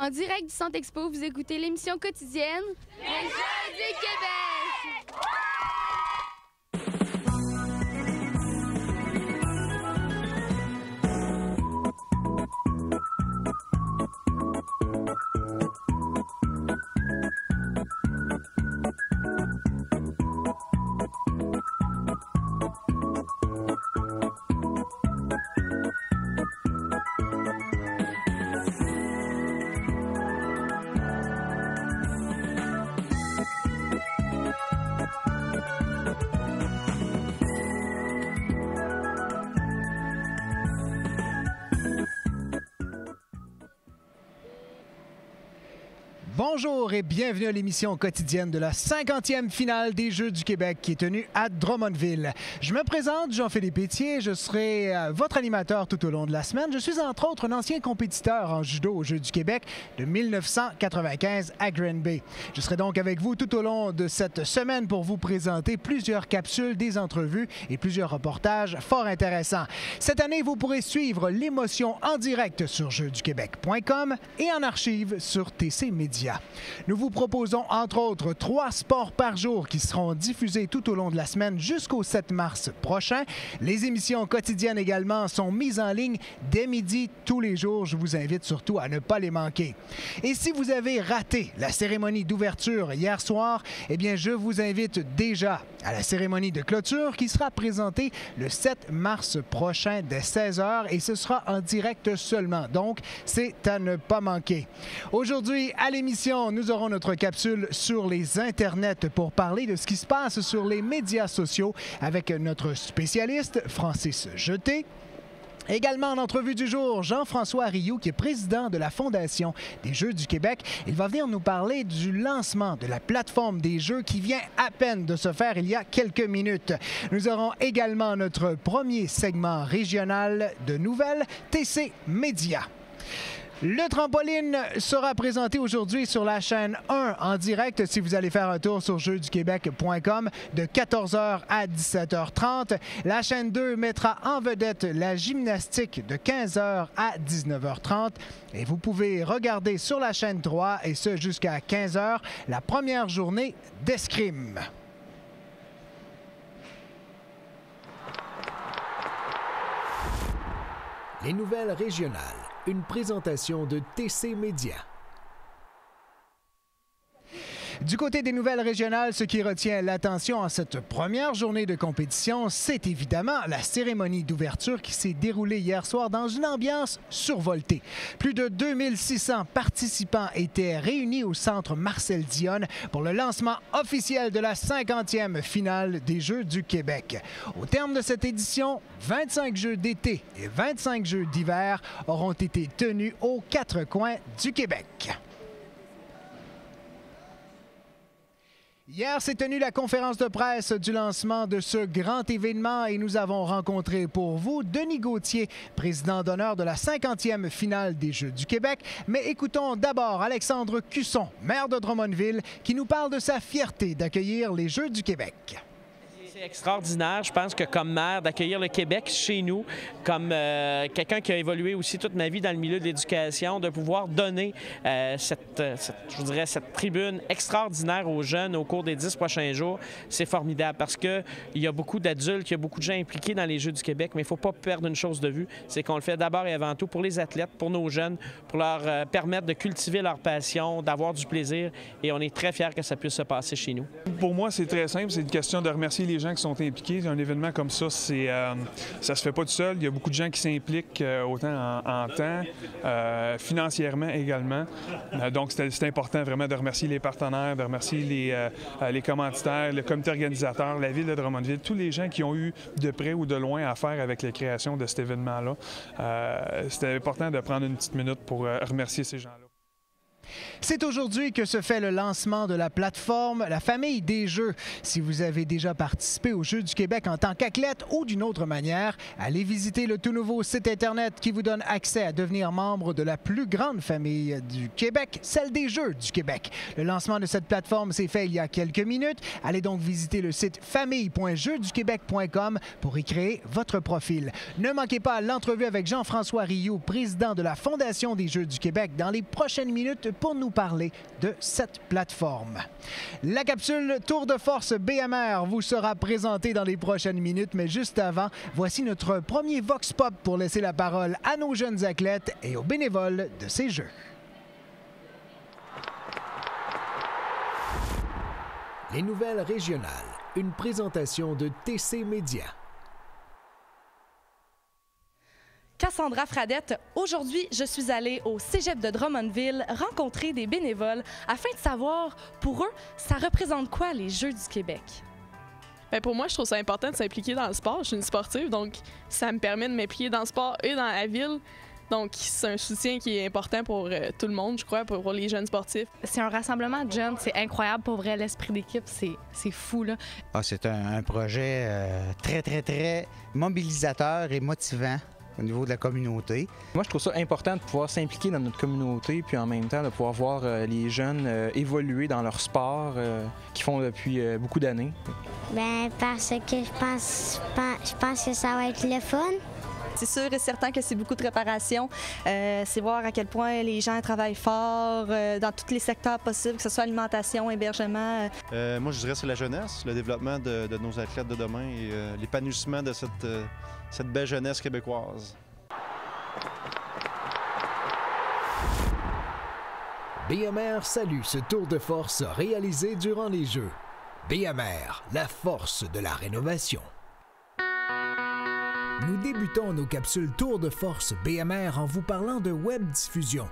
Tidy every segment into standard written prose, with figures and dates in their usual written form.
En direct du Centre Expo, vous écoutez l'émission quotidienne Les Jeux du Québec! Bonjour et bienvenue à l'émission quotidienne de la 50e finale des Jeux du Québec qui est tenue à Drummondville. Je me présente, Jean-Philippe Étier, je serai votre animateur tout au long de la semaine. Je suis entre autres un ancien compétiteur en judo aux Jeux du Québec de 1995 à Green Bay. Je serai donc avec vous tout au long de cette semaine pour vous présenter plusieurs capsules, des entrevues et plusieurs reportages fort intéressants. Cette année, vous pourrez suivre l'émotion en direct sur jeuxduquebec.com et en archive sur TC Média. Nous vous proposons entre autres 3 sports par jour qui seront diffusés tout au long de la semaine jusqu'au 7 mars prochain. Les émissions quotidiennes également sont mises en ligne dès midi tous les jours. Je vous invite surtout à ne pas les manquer. Et si vous avez raté la cérémonie d'ouverture hier soir, eh bien je vous invite déjà à la cérémonie de clôture qui sera présentée le 7 mars prochain dès 16h et ce sera en direct seulement. Donc, c'est à ne pas manquer. Aujourd'hui, à l'émission, nous aurons notre capsule sur les internets pour parler de ce qui se passe sur les médias sociaux avec notre spécialiste Francis Jeté. Également en entrevue du jour, Jean-François Rioux, qui est président de la Fondation des Jeux du Québec. Il va venir nous parler du lancement de la plateforme des Jeux qui vient à peine de se faire il y a quelques minutes. Nous aurons également notre premier segment régional de nouvelles, TC Média. Le trampoline sera présenté aujourd'hui sur la chaîne 1 en direct si vous allez faire un tour sur jeuxduquebec.com de 14h à 17h30. La chaîne 2 mettra en vedette la gymnastique de 15h à 19h30. Et vous pouvez regarder sur la chaîne 3, et ce jusqu'à 15h, la première journée d'escrime. Les nouvelles régionales. Une présentation de TC Média. Du côté des nouvelles régionales, ce qui retient l'attention en cette première journée de compétition, c'est évidemment la cérémonie d'ouverture qui s'est déroulée hier soir dans une ambiance survoltée. Plus de 2600 participants étaient réunis au centre Marcel Dionne pour le lancement officiel de la 50e finale des Jeux du Québec. Au terme de cette édition, 25 Jeux d'été et 25 Jeux d'hiver auront été tenus aux 4 coins du Québec. Hier s'est tenue la conférence de presse du lancement de ce grand événement et nous avons rencontré pour vous Denis Gauthier, président d'honneur de la 50e finale des Jeux du Québec. Mais écoutons d'abord Alexandre Cusson, maire de Drummondville, qui nous parle de sa fierté d'accueillir les Jeux du Québec. C'est extraordinaire, je pense que comme maire, d'accueillir le Québec chez nous, comme quelqu'un qui a évolué aussi toute ma vie dans le milieu de l'éducation, de pouvoir donner cette tribune extraordinaire aux jeunes au cours des 10 prochains jours, c'est formidable parce qu'il y a beaucoup d'adultes, il y a beaucoup de gens impliqués dans les Jeux du Québec, mais il ne faut pas perdre une chose de vue, c'est qu'on le fait d'abord et avant tout pour les athlètes, pour nos jeunes, pour leur permettre de cultiver leur passion, d'avoir du plaisir et on est très fiers que ça puisse se passer chez nous. Pour moi, c'est très simple, c'est une question de remercier les gens qui sont impliqués. Un événement comme ça, ça se fait pas tout seul. Il y a beaucoup de gens qui s'impliquent autant en temps, financièrement également. Donc, c'est important vraiment de remercier les partenaires, de remercier les commanditaires, le comité organisateur, la ville de Drummondville, tous les gens qui ont eu de près ou de loin à faire avec la création de cet événement-là. C'était important de prendre une petite minute pour remercier ces gens-là. C'est aujourd'hui que se fait le lancement de la plateforme La Famille des Jeux. Si vous avez déjà participé aux Jeux du Québec en tant qu'athlète ou d'une autre manière, allez visiter le tout nouveau site Internet qui vous donne accès à devenir membre de la plus grande famille du Québec, celle des Jeux du Québec. Le lancement de cette plateforme s'est fait il y a quelques minutes. Allez donc visiter le site famille.jeuxduquebec.com pour y créer votre profil. Ne manquez pas l'entrevue avec Jean-François Rioux, président de la Fondation des Jeux du Québec, dans les prochaines minutes pour nous parler de cette plateforme. La capsule Tour de force BMR vous sera présentée dans les prochaines minutes, mais juste avant, voici notre premier Vox Pop pour laisser la parole à nos jeunes athlètes et aux bénévoles de ces Jeux. Les nouvelles régionales, une présentation de TC Média. Cassandra Fradette, aujourd'hui, je suis allée au Cégep de Drummondville rencontrer des bénévoles afin de savoir, pour eux, ça représente quoi les Jeux du Québec? Bien, pour moi, je trouve ça important de s'impliquer dans le sport. Je suis une sportive, donc ça me permet de m'impliquer dans le sport et dans la ville. Donc, c'est un soutien qui est important pour tout le monde, je crois, pour les jeunes sportifs. C'est un rassemblement de jeunes, c'est incroyable. Pour vrai, l'esprit d'équipe, c'est fou, là. C'est un projet très mobilisateur et motivant au niveau de la communauté. Moi, je trouve ça important de pouvoir s'impliquer dans notre communauté, puis en même temps de pouvoir voir les jeunes évoluer dans leur sport qu'ils font depuis beaucoup d'années. Bien, parce que je pense que ça va être le fun. C'est sûr et certain que c'est beaucoup de préparation. C'est voir à quel point les gens travaillent fort dans tous les secteurs possibles, que ce soit alimentation, hébergement. Moi, je dirais que c'est la jeunesse, le développement de nos athlètes de demain et l'épanouissement de cette belle jeunesse québécoise. BMR salue ce tour de force réalisé durant les Jeux. BMR, la force de la rénovation. Nous débutons nos capsules Tour de force BMR en vous parlant de web diffusion.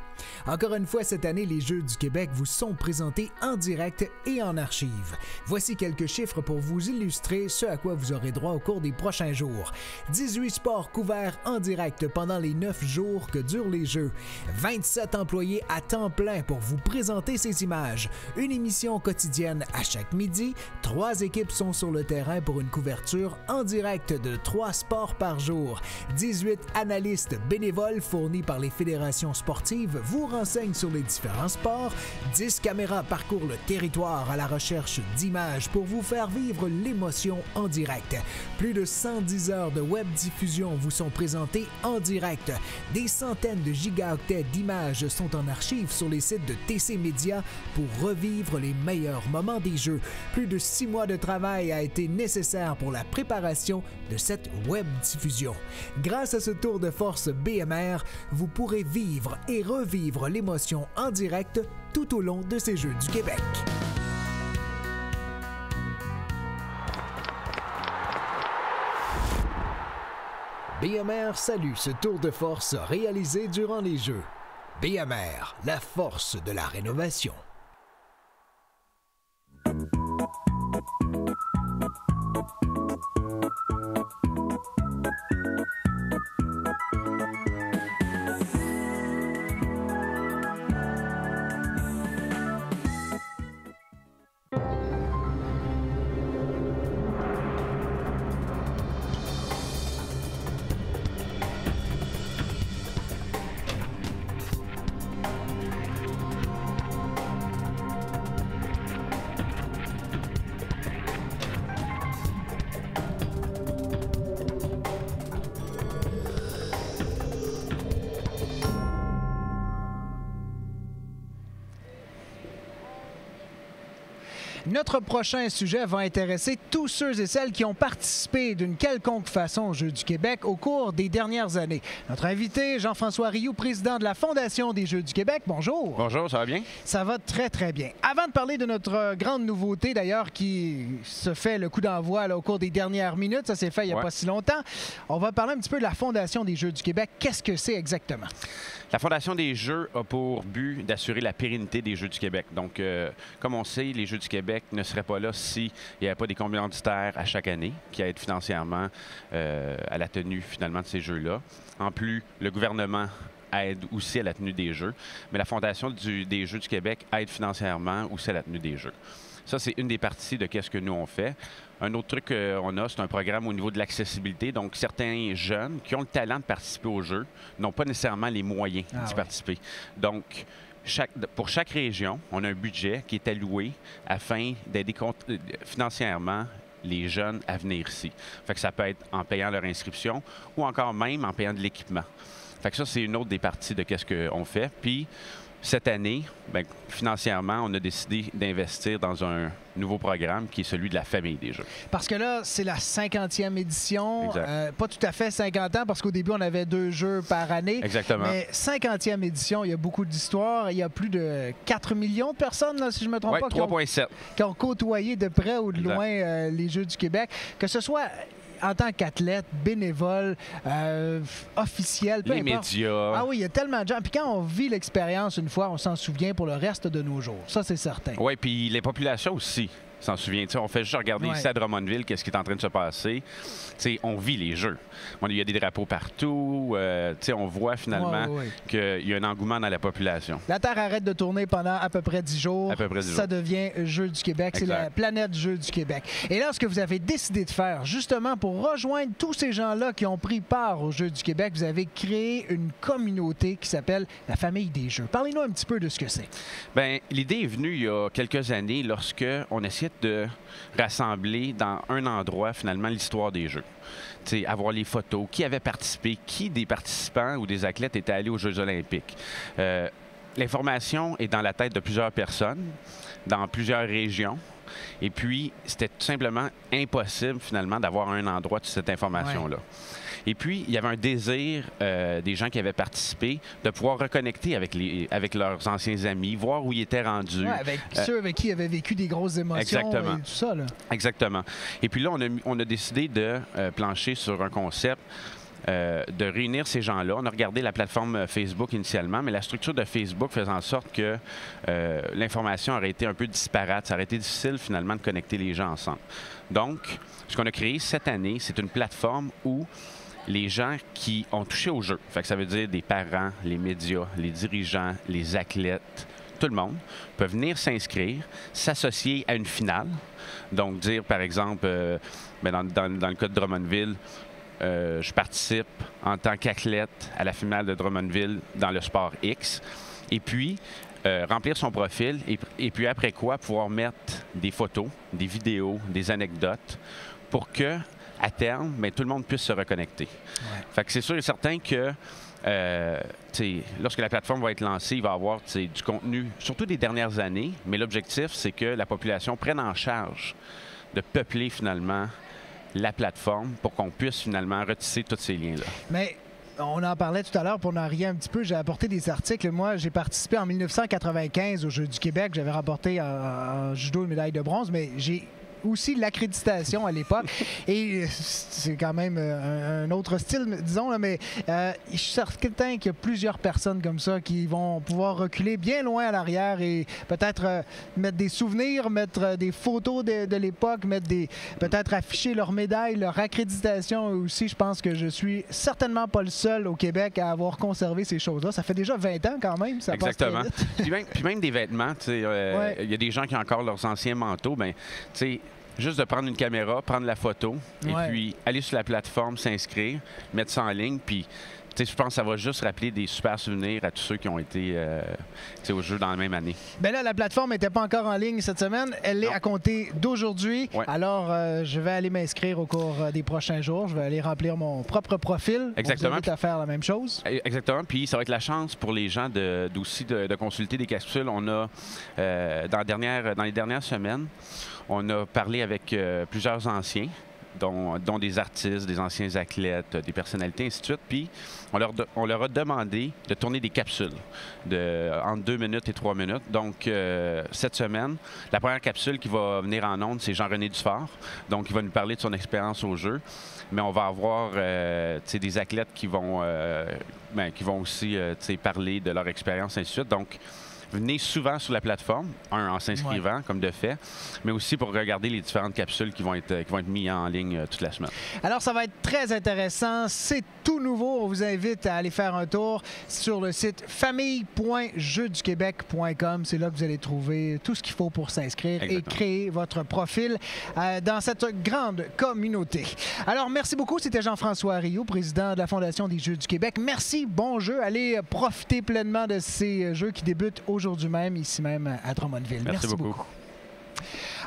Encore une fois, cette année, les Jeux du Québec vous sont présentés en direct et en archive. Voici quelques chiffres pour vous illustrer ce à quoi vous aurez droit au cours des prochains jours. 18 sports couverts en direct pendant les 9 jours que durent les Jeux. 27 employés à temps plein pour vous présenter ces images. Une émission quotidienne à chaque midi. 3 équipes sont sur le terrain pour une couverture en direct de 3 sports par jour. 18 analystes bénévoles fournis par les fédérations sportives vous renseignent sur les différents sports. 10 caméras parcourent le territoire à la recherche d'images pour vous faire vivre l'émotion en direct. Plus de 110 heures de web diffusion vous sont présentées en direct. Des centaines de gigaoctets d'images sont en archive sur les sites de TC Média pour revivre les meilleurs moments des Jeux. Plus de 6 mois de travail a été nécessaire pour la préparation de cette web diffusion. Grâce à ce tour de force BMR, vous pourrez vivre et revivre l'émotion en direct tout au long de ces Jeux du Québec. BMR salue ce tour de force réalisé durant les Jeux. BMR, la force de la rénovation. Notre prochain sujet va intéresser tous ceux et celles qui ont participé d'une quelconque façon aux Jeux du Québec au cours des dernières années. Notre invité, Jean-François Rioux, président de la Fondation des Jeux du Québec. Bonjour. Bonjour, ça va bien? Ça va très, très bien. Avant de parler de notre grande nouveauté, d'ailleurs, qui se fait le coup d'envoi au cours des dernières minutes, ça s'est fait il n'y a pas si longtemps, on va parler un petit peu de la Fondation des Jeux du Québec. Qu'est-ce que c'est exactement? La Fondation des Jeux a pour but d'assurer la pérennité des Jeux du Québec. Donc, comme on sait, les Jeux du Québec ne seraient pas là s'il n'y avait pas des commanditaires à chaque année qui aident financièrement à la tenue, finalement, de ces Jeux-là. En plus, le gouvernement aide aussi à la tenue des Jeux. Mais la Fondation des Jeux du Québec aide financièrement aussi à la tenue des Jeux. Ça, c'est une des parties de qu'est-ce que nous, on fait. Un autre truc qu'on a, c'est un programme au niveau de l'accessibilité. Donc, certains jeunes qui ont le talent de participer aux Jeux n'ont pas nécessairement les moyens d'y participer. Donc, pour chaque région, on a un budget qui est alloué afin d'aider financièrement les jeunes à venir ici. Fait que ça peut être en payant leur inscription ou encore même en payant de l'équipement. Fait que ça, c'est une autre des parties de qu'est-ce qu'on fait. Puis, cette année, bien, financièrement, on a décidé d'investir dans un nouveau programme qui est celui de la famille des Jeux. Parce que là, c'est la 50e édition. Pas tout à fait 50 ans, parce qu'au début, on avait 2 jeux par année. Exactement. Mais 50e édition, il y a beaucoup d'histoires. Il y a plus de 4 millions de personnes, là, si je ne me trompe pas, 3,7. Qui ont côtoyé de près ou de loin les Jeux du Québec. Que ce soit en tant qu'athlète, bénévole, officiel, peu importe. Les médias. Ah oui, il y a tellement de gens. Puis quand on vit l'expérience une fois, on s'en souvient pour le reste de nos jours. Ça, c'est certain. Oui, puis les populations aussi s'en souviennent. T'sais, on fait juste regarder ici à Drummondville qu'est-ce qui est en train de se passer. T'sais, on vit les Jeux. Il y a des drapeaux partout. On voit finalement qu'il y a un engouement dans la population. La Terre arrête de tourner pendant à peu près 10 jours. À peu près 10 jours. Ça devient Jeux du Québec. C'est la planète Jeux du Québec. Et là, ce que vous avez décidé de faire, justement, pour rejoindre tous ces gens-là qui ont pris part aux Jeux du Québec, vous avez créé une communauté qui s'appelle la Famille des Jeux. Parlez-nous un petit peu de ce que c'est. Bien, l'idée est venue il y a quelques années lorsque on essayait de rassembler dans un endroit, finalement, l'histoire des Jeux. T'sais, avoir les photos, qui avait participé, qui des participants ou des athlètes étaient allés aux Jeux olympiques. L'information est dans la tête de plusieurs personnes, dans plusieurs régions. Et puis, c'était tout simplement impossible, finalement, d'avoir un endroit de cette information-là. Et puis, il y avait un désir des gens qui avaient participé de pouvoir reconnecter avec leurs anciens amis, voir où ils étaient rendus. Avec ceux avec qui ils avaient vécu des grosses émotions et tout ça. Là. Exactement. Et puis là, on a décidé de plancher sur un concept de réunir ces gens-là. On a regardé la plateforme Facebook initialement, mais la structure de Facebook faisait en sorte que l'information aurait été un peu disparate. Ça aurait été difficile, finalement, de connecter les gens ensemble. Donc, ce qu'on a créé cette année, c'est une plateforme où les gens qui ont touché au jeu, fait que ça veut dire des parents, les médias, les dirigeants, les athlètes, tout le monde, peuvent venir s'inscrire, s'associer à une finale. Donc, dire, par exemple, dans le cas de Drummondville, je participe en tant qu'athlète à la finale de Drummondville dans le sport X. Et puis, remplir son profil et puis après quoi, pouvoir mettre des photos, des vidéos, des anecdotes pour que, à terme, tout le monde puisse se reconnecter. Fait que c'est sûr et certain que lorsque la plateforme va être lancée, il va y avoir du contenu, surtout des dernières années, mais l'objectif, c'est que la population prenne en charge de peupler finalement la plateforme pour qu'on puisse finalement retisser tous ces liens-là. Mais on en parlait tout à l'heure, pour en rier un petit peu, j'ai apporté des articles. Moi, j'ai participé en 1995 aux Jeux du Québec. J'avais remporté en judo une médaille de bronze, mais j'ai aussi l'accréditation à l'époque. Et c'est quand même un autre style, disons, là, mais je suis certain qu'il y a plusieurs personnes comme ça qui vont pouvoir reculer bien loin à l'arrière et peut-être mettre des souvenirs, mettre des photos de l'époque, peut-être afficher leur médaille, leur accréditation aussi. Je pense que je suis certainement pas le seul au Québec à avoir conservé ces choses-là. Ça fait déjà 20 ans quand même. Ça Exactement. Passe très vite. puis même des vêtements, il y a des gens qui ont encore leurs anciens manteaux. Juste de prendre une caméra, prendre la photo, et puis aller sur la plateforme, s'inscrire, mettre ça en ligne, puis je pense que ça va juste rappeler des super souvenirs à tous ceux qui ont été au jeu dans la même année. Bien là, la plateforme n'était pas encore en ligne cette semaine. Elle est à compter d'aujourd'hui. Alors, je vais aller m'inscrire au cours des prochains jours. Je vais aller remplir mon propre profil. Exactement. On vous invite à faire la même chose. Exactement. Puis ça va être la chance pour les gens aussi de consulter des capsules. On a, dans les dernières semaines, on a parlé avec plusieurs anciens, dont des artistes, des anciens athlètes, des personnalités, ainsi de suite. Puis on leur a demandé de tourner des capsules entre 2 minutes et 3 minutes. Donc, cette semaine, la première capsule qui va venir en ondes, c'est Jean-René Dufort. Donc, il va nous parler de son expérience au jeu. Mais on va avoir des athlètes qui vont aussi parler de leur expérience, ainsi de suite. Donc, venez souvent sur la plateforme, en s'inscrivant, comme de fait, mais aussi pour regarder les différentes capsules qui vont être mises en ligne toute la semaine. Alors, ça va être très intéressant. C'est tout nouveau. On vous invite à aller faire un tour sur le site famille.jeuxduquebec.com. C'est là que vous allez trouver tout ce qu'il faut pour s'inscrire et créer votre profil dans cette grande communauté. Alors, merci beaucoup. C'était Jean-François Rioux, président de la Fondation des Jeux du Québec. Merci. Bon jeu. Allez profiter pleinement de ces jeux qui débutent aujourd'hui même, ici même à Drummondville. Merci beaucoup.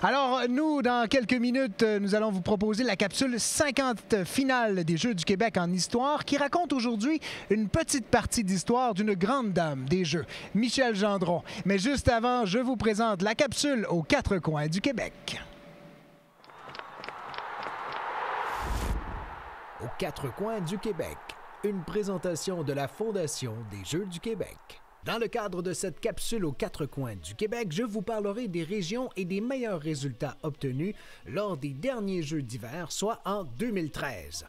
Alors, nous, dans quelques minutes, nous allons vous proposer la capsule 50 finale des Jeux du Québec en histoire qui raconte aujourd'hui une petite partie d'histoire d'une grande dame des Jeux, Michel Gendron. Mais juste avant, je vous présente la capsule aux quatre coins du Québec. Aux quatre coins du Québec, une présentation de la Fondation des Jeux du Québec. Dans le cadre de cette capsule aux quatre coins du Québec, je vous parlerai des régions et des meilleurs résultats obtenus lors des derniers Jeux d'hiver, soit en 2013.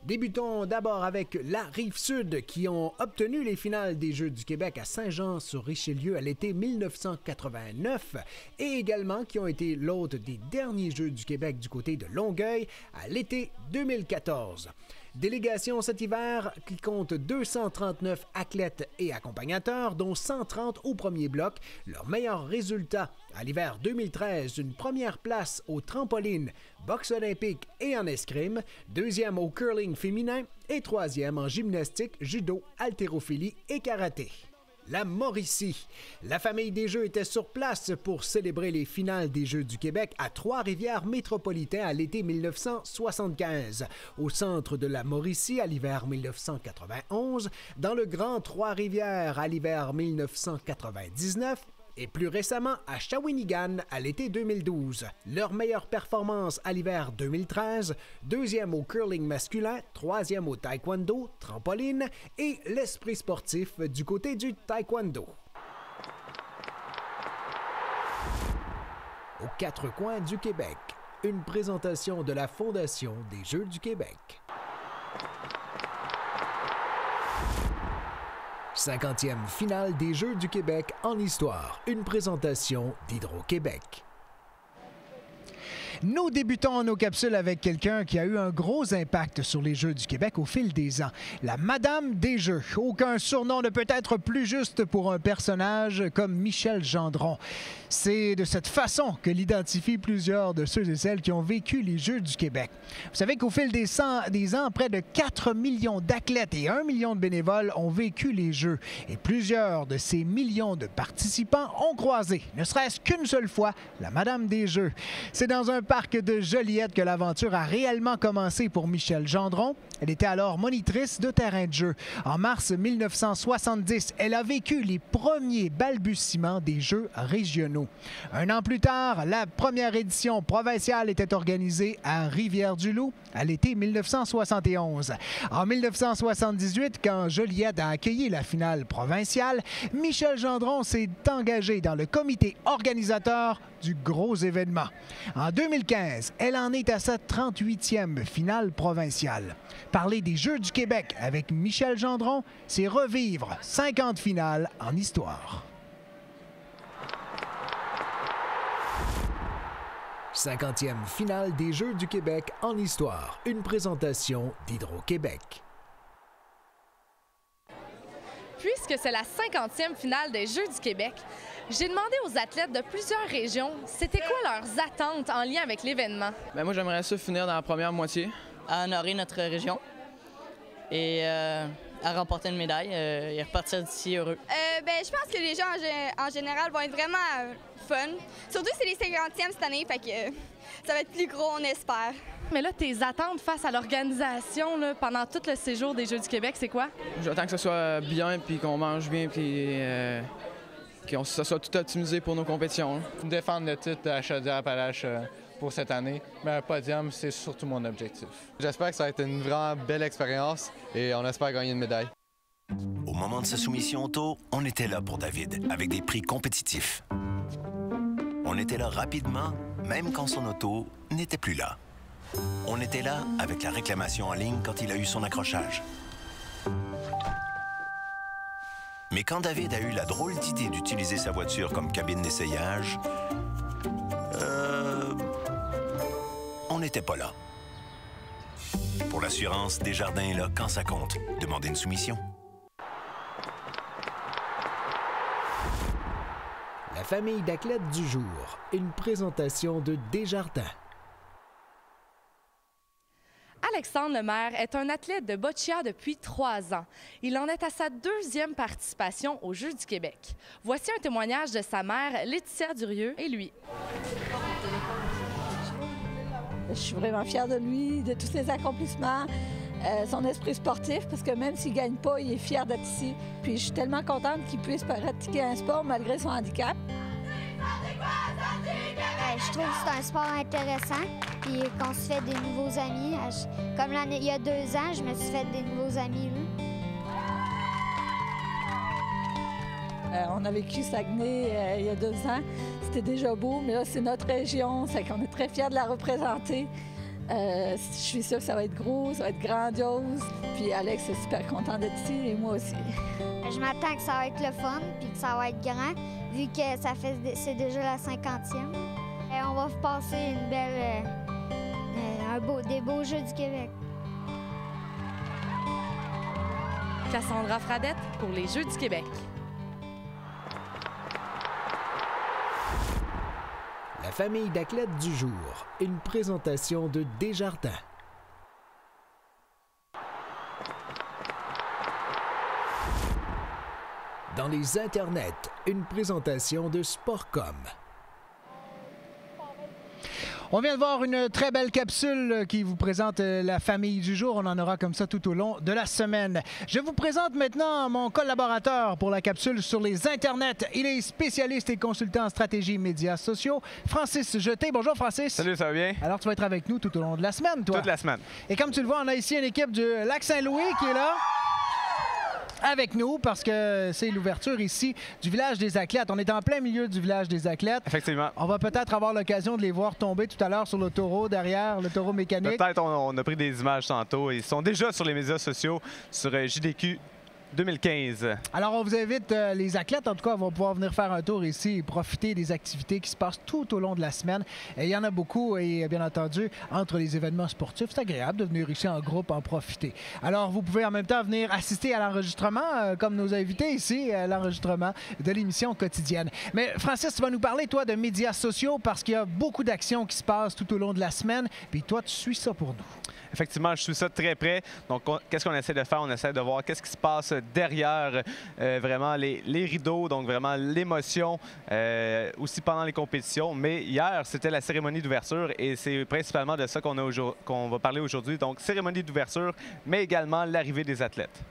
Débutons d'abord avec la Rive-Sud qui ont obtenu les finales des Jeux du Québec à Saint-Jean-sur-Richelieu à l'été 1989 et également qui ont été l'hôte des derniers Jeux du Québec du côté de Longueuil à l'été 2014. Délégation cet hiver qui compte 239 athlètes et accompagnateurs, dont 130 au premier bloc. Leur meilleur résultat à l'hiver 2013, une première place au trampoline, boxe olympique et en escrime, deuxième au curling féminin et troisième en gymnastique, judo, haltérophilie et karaté. La Mauricie. La famille des Jeux était sur place pour célébrer les finales des Jeux du Québec à Trois-Rivières métropolitain à l'été 1975, au centre de la Mauricie à l'hiver 1991, dans le Grand Trois-Rivières à l'hiver 1999, et plus récemment à Shawinigan à l'été 2012. Leur meilleure performance à l'hiver 2013, deuxième au curling masculin, troisième au taekwondo, trampoline et l'esprit sportif du côté du taekwondo. Aux quatre coins du Québec, une présentation de la Fondation des Jeux du Québec. 50e finale des Jeux du Québec en histoire, une présentation d'Hydro-Québec. Nous débutons nos capsules avec quelqu'un qui a eu un gros impact sur les Jeux du Québec au fil des ans. La Madame des Jeux. Aucun surnom ne peut être plus juste pour un personnage comme Michel Gendron. C'est de cette façon que l'identifient plusieurs de ceux et celles qui ont vécu les Jeux du Québec. Vous savez qu'au fil des ans, près de 4 millions d'athlètes et 1 million de bénévoles ont vécu les Jeux. Et plusieurs de ces millions de participants ont croisé, ne serait-ce qu'une seule fois, la Madame des Jeux. C'est dans un parc de Joliette que l'aventure a réellement commencé pour Michel Gendron. Elle était alors monitrice de terrain de jeu. En mars 1970, elle a vécu les premiers balbutiements des Jeux régionaux. Un an plus tard, la première édition provinciale était organisée à Rivière-du-Loup à l'été 1971. En 1978, quand Joliette a accueilli la finale provinciale, Michel Gendron s'est engagé dans le comité organisateur du gros événement. En 2015, elle en est à sa 38e finale provinciale. Parler des Jeux du Québec avec Michel Gendron, c'est revivre 50 finales en histoire. 50e finale des Jeux du Québec en histoire, une présentation d'Hydro-Québec. Puisque c'est la 50e finale des Jeux du Québec, j'ai demandé aux athlètes de plusieurs régions c'était quoi leurs attentes en lien avec l'événement. Moi, j'aimerais ça finir dans la première moitié. À honorer notre région et à remporter une médaille et repartir d'ici heureux. Je pense que les gens en général vont être vraiment fun. Surtout que c'est les 50e cette année, fait que ça va être plus gros, on espère. Mais là, tes attentes face à l'organisation pendant tout le séjour des Jeux du Québec, c'est quoi? J'attends que ce soit bien, puis qu'on mange bien, puis que ça soit tout optimisé pour nos compétitions. Défendre le titre à Chaudière-Appalaches pour cette année, mais un podium, c'est surtout mon objectif. J'espère que ça va être une vraiment belle expérience et on espère gagner une médaille. Au moment de sa soumission auto, on était là pour David, avec des prix compétitifs. On était là rapidement, même quand son auto n'était plus là. On était là avec la réclamation en ligne quand il a eu son accrochage. Mais quand David a eu la drôle d'idée d'utiliser sa voiture comme cabine d'essayage, on n'était pas là. Pour l'assurance, Desjardins est là quand ça compte. Demandez une soumission. La famille d'athlètes du jour, une présentation de Desjardins. Alexandre Lemaire est un athlète de boccia depuis 3 ans. Il en est à sa 2e participation aux Jeux du Québec. Voici un témoignage de sa mère, Laetitia Durieux, et lui. Je suis vraiment fière de lui, de tous ses accomplissements, son esprit sportif, parce que même s'il ne gagne pas, il est fier d'être ici. Puis je suis tellement contente qu'il puisse pratiquer un sport malgré son handicap. Je trouve que c'est un sport intéressant, puis qu'on se fait des nouveaux amis. Comme il y a 2 ans, je me suis fait des nouveaux amis, là. On a vécu Saguenay il y a 2 ans. C'était déjà beau, mais là, c'est notre région, c'est qu'on est très fiers de la représenter. Je suis sûre que ça va être gros, ça va être grandiose. Puis Alex est super content d'être ici, et moi aussi. Je m'attends que ça va être le fun, puis que ça va être grand, vu que c'est déjà la 50e. Et on va passer une belle, des beaux Jeux du Québec. Cassandra Fradette pour les Jeux du Québec. La famille d'athlètes du jour, une présentation de Desjardins. Dans les internets, une présentation de Sportcom. On vient de voir une très belle capsule qui vous présente la famille du jour. On en aura comme ça tout au long de la semaine. Je vous présente maintenant mon collaborateur pour la capsule sur les internets. Il est spécialiste et consultant en stratégie médias sociaux. Francis Jeté. Bonjour Francis. Salut, ça va bien? Alors tu vas être avec nous tout au long de la semaine, toi? Toute la semaine. Et comme tu le vois, on a ici une équipe du Lac-Saint-Louis qui est là avec nous parce que c'est l'ouverture ici du village des athlètes. On est en plein milieu du village des athlètes. Effectivement. On va peut-être avoir l'occasion de les voir tomber tout à l'heure sur le taureau derrière, le taureau mécanique. Peut-être on a pris des images tantôt. Ils sont déjà sur les médias sociaux sur JDQ 2015. Alors, on vous invite, les athlètes, en tout cas, vont pouvoir venir faire un tour ici et profiter des activités qui se passent tout au long de la semaine. Et il y en a beaucoup et, bien entendu, entre les événements sportifs, c'est agréable de venir ici en groupe en profiter. Alors, vous pouvez en même temps venir assister à l'enregistrement, comme nos invités ici, à l'enregistrement de l'émission quotidienne. Mais Francis, tu vas nous parler, toi, de médias sociaux parce qu'il y a beaucoup d'actions qui se passent tout au long de la semaine. Puis toi, tu suis ça pour nous. Effectivement, je suis ça de très près. Donc, qu'est-ce qu'on essaie de faire? On essaie de voir qu'est-ce qui se passe derrière vraiment les rideaux, donc vraiment l'émotion aussi pendant les compétitions. Mais hier, c'était la cérémonie d'ouverture et c'est principalement de ça qu'on va parler aujourd'hui. Donc, cérémonie d'ouverture, mais également l'arrivée des athlètes.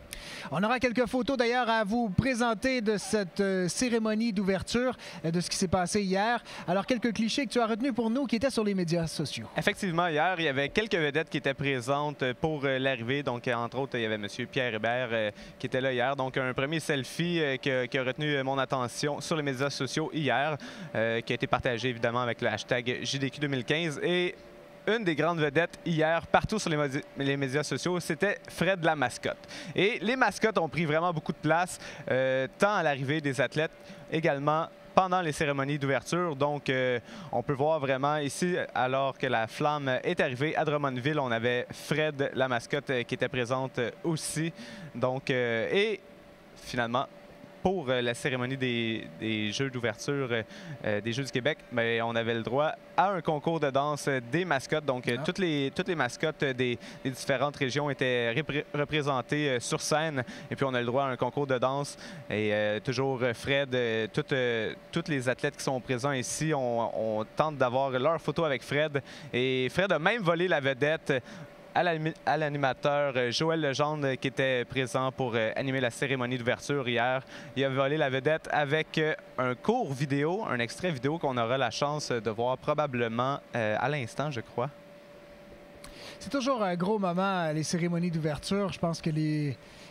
On aura quelques photos d'ailleurs à vous présenter de cette cérémonie d'ouverture, de ce qui s'est passé hier. Alors, quelques clichés que tu as retenus pour nous qui étaient sur les médias sociaux. Effectivement, hier, il y avait quelques vedettes qui étaient présentes pour l'arrivée. Donc, entre autres, il y avait M. Pierre Hébert qui était là hier. Donc, un premier selfie qui a retenu mon attention sur les médias sociaux hier, qui a été partagé évidemment avec le hashtag JDQ 2015. Et une des grandes vedettes hier, partout sur les médias sociaux, c'était Fred la mascotte. Et les mascottes ont pris vraiment beaucoup de place, tant à l'arrivée des athlètes, également pendant les cérémonies d'ouverture. Donc, on peut voir vraiment ici, alors que la flamme est arrivée à Drummondville, on avait Fred la mascotte qui était présente aussi. Donc, et finalement, pour la cérémonie des Jeux d'ouverture des Jeux du Québec, mais on avait le droit à un concours de danse des mascottes. Donc, toutes les mascottes des différentes régions étaient représentées sur scène. Et puis, on a le droit à un concours de danse. Et toujours Fred, toutes les athlètes qui sont présents ici, on tente d'avoir leur photo avec Fred. Et Fred a même volé la vedette à l'animateur Joël Legendre qui était présent pour animer la cérémonie d'ouverture hier. Il a volé la vedette avec un court vidéo, un extrait vidéo qu'on aura la chance de voir probablement à l'instant, je crois. C'est toujours un gros moment, les cérémonies d'ouverture. Je pense que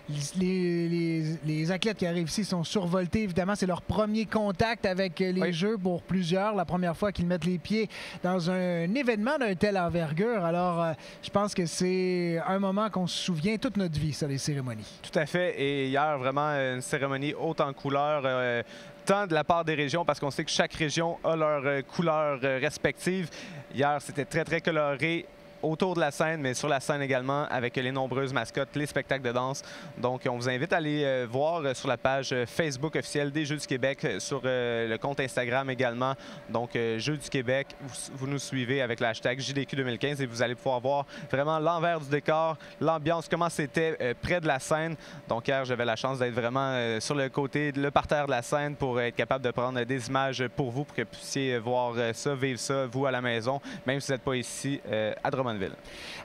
les athlètes qui arrivent ici sont survoltés. Évidemment, c'est leur premier contact avec les Jeux pour plusieurs. La première fois qu'ils mettent les pieds dans un événement d'un tel envergure. Alors, je pense que c'est un moment qu'on se souvient toute notre vie, ça, les cérémonies. Tout à fait. Et hier, vraiment, une cérémonie haute en couleurs. Tant de la part des régions, parce qu'on sait que chaque région a leur couleur respective. Hier, c'était très, très coloré autour de la scène, mais sur la scène également, avec les nombreuses mascottes, les spectacles de danse. Donc, on vous invite à aller voir sur la page Facebook officielle des Jeux du Québec, sur le compte Instagram également. Donc, Jeux du Québec, vous nous suivez avec le hashtag JDQ 2015 et vous allez pouvoir voir vraiment l'envers du décor, l'ambiance, comment c'était près de la scène. Donc, hier, j'avais la chance d'être vraiment sur le côté, le parterre de la scène pour être capable de prendre des images pour vous, pour que vous puissiez voir ça, vivre ça, vous à la maison, même si vous n'êtes pas ici à Drummondville.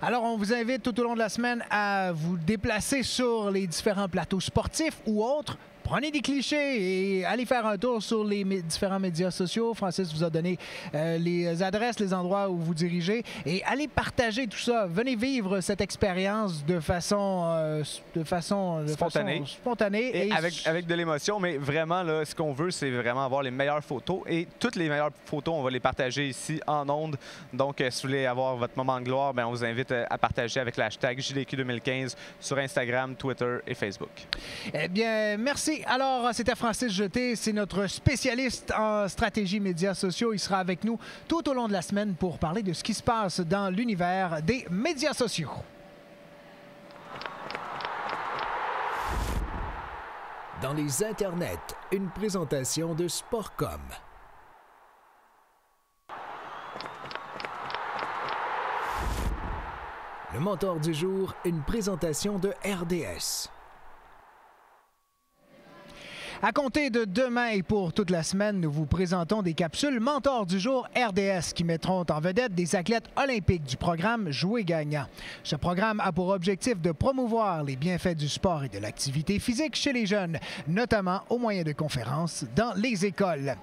Alors, on vous invite tout au long de la semaine à vous déplacer sur les différents plateaux sportifs ou autres. Prenez des clichés et allez faire un tour sur les différents médias sociaux. Francis vous a donné les adresses, les endroits où vous dirigez. Et allez partager tout ça. Venez vivre cette expérience de façon spontanée. Et avec de l'émotion. Mais vraiment, là, ce qu'on veut, c'est vraiment avoir les meilleures photos. Et toutes les meilleures photos, on va les partager ici en ondes. Donc, si vous voulez avoir votre moment de gloire, bien, on vous invite à partager avec le hashtag JDQ 2015 sur Instagram, Twitter et Facebook. Eh bien, merci. Alors, c'était Francis Jeté, c'est notre spécialiste en stratégie médias sociaux. Il sera avec nous tout au long de la semaine pour parler de ce qui se passe dans l'univers des médias sociaux. Dans les internets, une présentation de Sportcom. Le mentor du jour, une présentation de RDS. À compter de demain et pour toute la semaine, nous vous présentons des capsules Mentor du jour RDS qui mettront en vedette des athlètes olympiques du programme Jouer gagnant. Ce programme a pour objectif de promouvoir les bienfaits du sport et de l'activité physique chez les jeunes, notamment au moyen de conférences dans les écoles.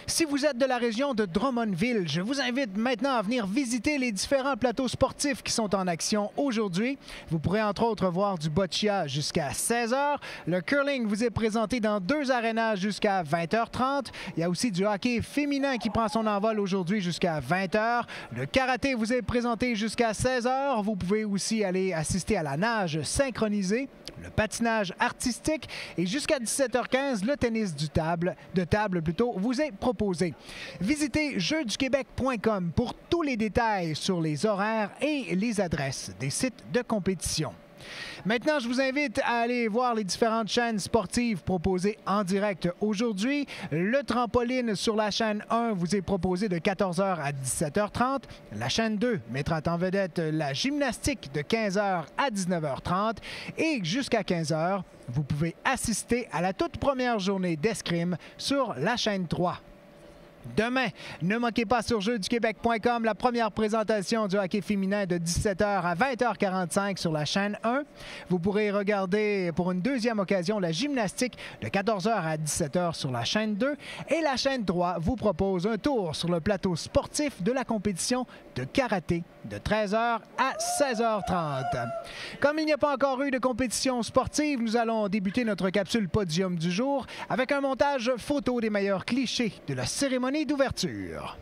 Si vous êtes de la région de Drummondville, je vous invite maintenant à venir visiter les différents plateaux sportifs qui sont en action aujourd'hui. Vous pourrez entre autres voir du boccia jusqu'à 16h. Le curling vous est présenté dans 2 arénas jusqu'à 20h30. Il y a aussi du hockey féminin qui prend son envol aujourd'hui jusqu'à 20h. Le karaté vous est présenté jusqu'à 16h. Vous pouvez aussi aller assister à la nage synchronisée, le patinage artistique et jusqu'à 17h15, le tennis de table vous est proposé. Visitez jeuxduquebec.com pour tous les détails sur les horaires et les adresses des sites de compétition. Maintenant, je vous invite à aller voir les différentes chaînes sportives proposées en direct aujourd'hui. Le trampoline sur la chaîne 1 vous est proposé de 14h à 17h30. La chaîne 2 mettra en vedette la gymnastique de 15h à 19h30. Et jusqu'à 15h, vous pouvez assister à la toute première journée d'escrime sur la chaîne 3. Demain, ne manquez pas sur jeuxduquebec.com la première présentation du hockey féminin de 17h à 20h45 sur la chaîne 1. Vous pourrez regarder pour une deuxième occasion la gymnastique de 14h à 17h sur la chaîne 2. Et la chaîne 3 vous propose un tour sur le plateau sportif de la compétition de karaté de 13h à 16h30. Comme il n'y a pas encore eu de compétition sportive, nous allons débuter notre capsule podium du jour avec un montage photo des meilleurs clichés de la cérémonie d'ouverture.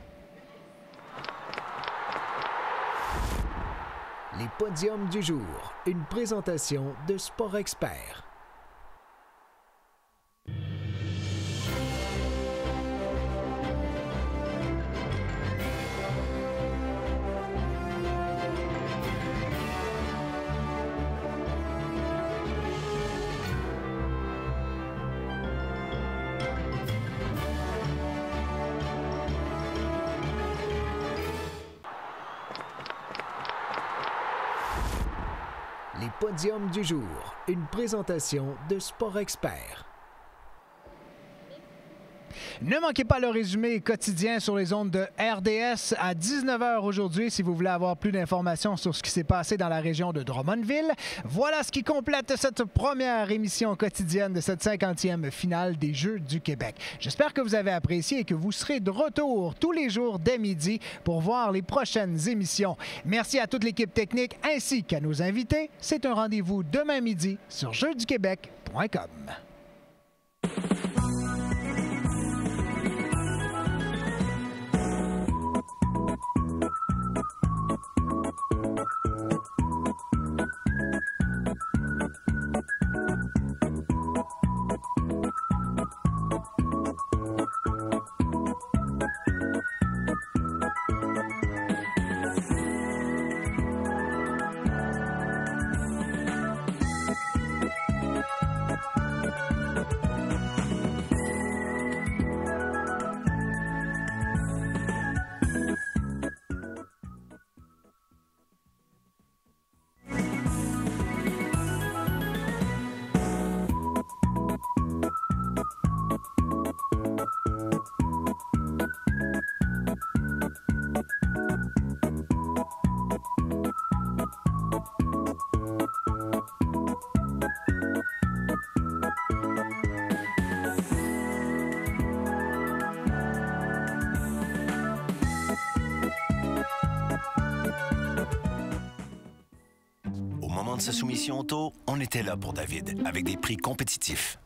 Les podiums du jour, une présentation de Sport Expert. Les podiums du jour, une présentation de Sport Expert. Ne manquez pas le résumé quotidien sur les ondes de RDS à 19h aujourd'hui si vous voulez avoir plus d'informations sur ce qui s'est passé dans la région de Drummondville. Voilà ce qui complète cette première émission quotidienne de cette 50e finale des Jeux du Québec. J'espère que vous avez apprécié et que vous serez de retour tous les jours dès midi pour voir les prochaines émissions. Merci à toute l'équipe technique ainsi qu'à nos invités. C'est un rendez-vous demain midi sur jeuxduquebec.com. De sa soumission auto, on était là pour David, avec des prix compétitifs.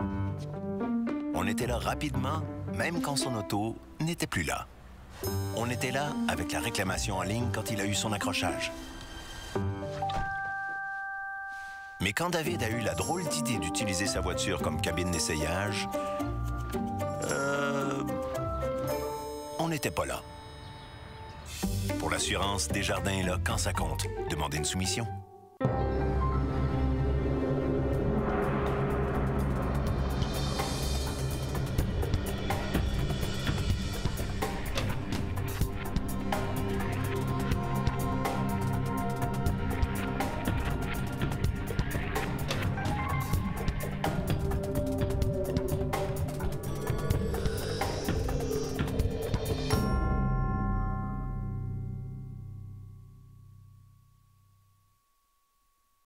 On était là rapidement, même quand son auto n'était plus là. On était là avec la réclamation en ligne quand il a eu son accrochage. Mais quand David a eu la drôle d'idée d'utiliser sa voiture comme cabine d'essayage, on n'était pas là. Pour l'assurance, Desjardins est là quand ça compte. Demandez une soumission.